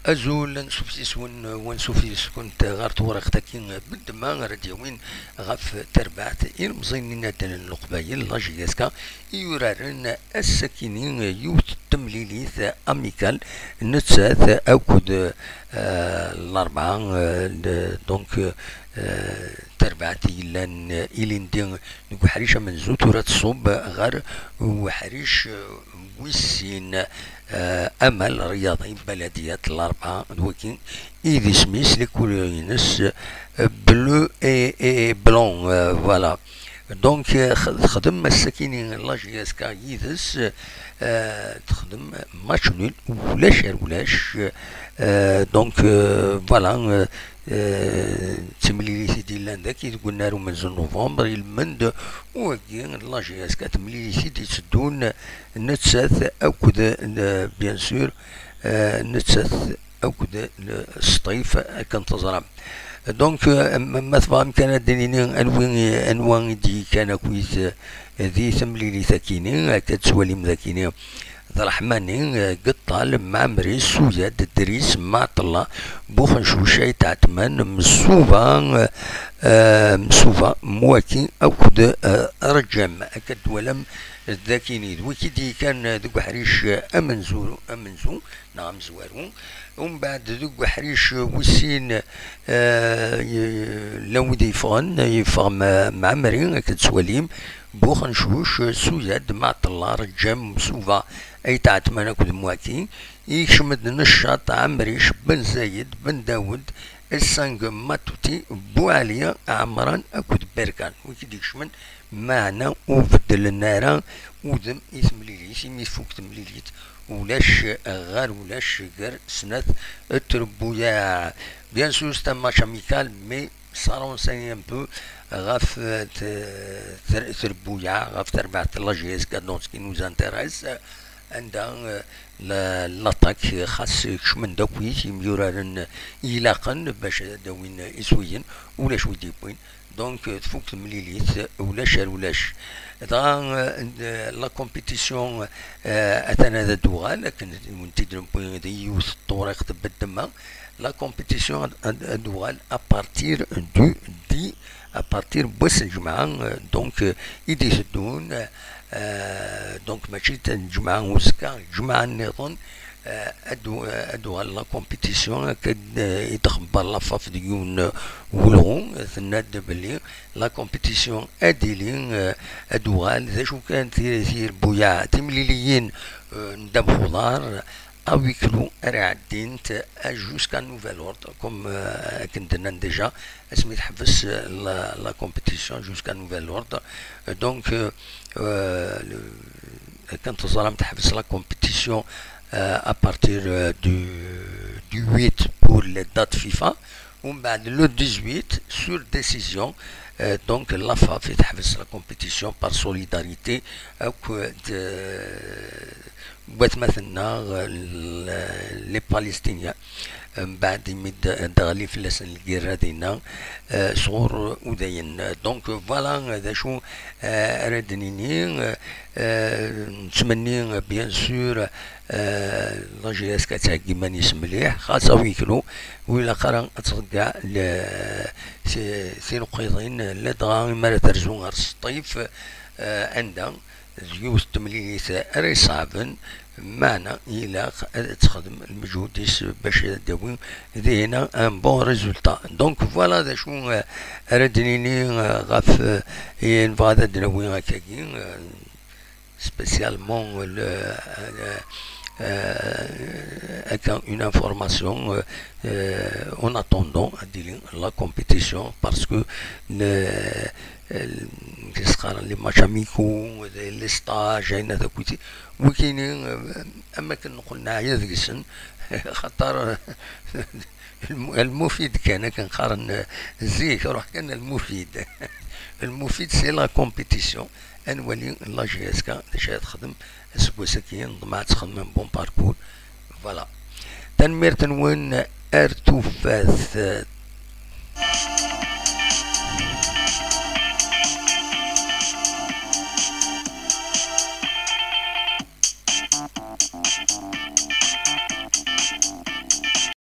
أزول نسوفيس ونسوفيس كنت غارت ورقتكين بالدما رديوين غف تربعت المزينين دال القبايل لاجياسكا يورارن السكينين يوت تمليليث أميكال نتساث أوكد الأربعة دونك تربعتي لان إلين دين نقول حريشة من زوتورة تصوب غير وحريش ويسين أمل رياضي بلديات الأربعة دوكين إيدي سميس لكل ينس بلو اي بلون فوالا دونك خدم السكينين لاجياسكا يدس تخدم ماتش نول ولاش دونك فوالا تمليليتي ديال لانداك تقول نارو من نوفمبر المند وكين لاجياس كتمليليتي تسدون نتساث أوكد بيان سور نتساث أوكد الصيف كنتظر دونك مثلا كان دينين انوان دي كان كويس ذي تمليليتي كينين كتسوالي مذاكينين الرحماني قطال معمري سوياد الدريس معطلة بوخنشوشي تعتمن مسوفا مواكي أوكد رجم أكد ولم الذاكيني وكيدي كان ذوك حريش أمنزو نعم زوارو ومن بعد ذوك حريش وسين لو ديفون يفهم معمري أكد سواليم بوخنشوش سوياد معطلة رجم مسوفا أي تعتمنا كل مواكي يشمد نشاط عمريش بن زايد بن داود السانق ماتوتي بوعليا عمران أكد بركان وكي يشمد معنا وبدل النار ودم يثمليليت يفوك تمليليت ولاش غير ولاش غير سنة التربويا بيان سور ستا ماتش اميكال مي صارون ساني ان بو غاف تربويا غاف تربعة لاجيس كادونس كي نوز انتريس عندها لاطاك خاص كشمن داكويت يميورارن إلاقا باش داوين إسويين ولاش وديبوين دونك تفوك تمليليت ولاش لا كومبيتيسيون أتانا ذا دوغال لكن تدرم بوين ذا يوث طوريق تبدما لا كومبيتيسيون دوغال أبارتير دو دي أبارتير بوس الجمعة دونك يدي سدون دونك ماشي الجمعة وزكا الجمعة النظام ادو لا كومبيتيسيون كد يتخبر لا فاف ديون ولغو ثناد بلي لا كومبيتيسيون اديلين ادوال ذا شو كان ثير بويا تمليليين ندم خضار أويكلو رعدين جوسكا نوفيل أورد كوم كنتنا ديجا اسمي تحبس لا كومبيتيسيون جوسكا نوفيل أورد دونك كانت ظلام تحبس لا كومبيتيسيون à partir du 8 pour les dates FIFA ومن بعد le 18 sur décision donc la FA fait تحبس la compétition par solidarité أو بغات مثلنا لي بالستينيان من بعد يمد دغلي في لسن الكيرا دينا صغور وداين دونك فوالا هذا شو ردنيني نتمني بيان سور لاجياس كتعقي مانيس مليح خاصة ويكلو ويلا قرا ترجع سي نقيضين لا دغا ما ترزو غير الصيف عندها يوث تمليليت راه صعبن معنا إلا تخدم المجهود باش داوي دينا ان بون ريزولتا دونك فوالا ذا شو ردنيني غاف ينفادا دناوي هكاكي spécialement une information en attendant la compétition parce que les matchs amicaux les stages هذا كويتي وكاينين اما كنقول نعيا ذيك السن خاطر المفيد كان كنقارن زيك روح كان المفيد المفيد سي لا كومبيتيسيون انولي لا جي اس كا ديجا تخدم سكوسكين ما تخدم بون باركور فوالا تنمير تنوين ارتوفاث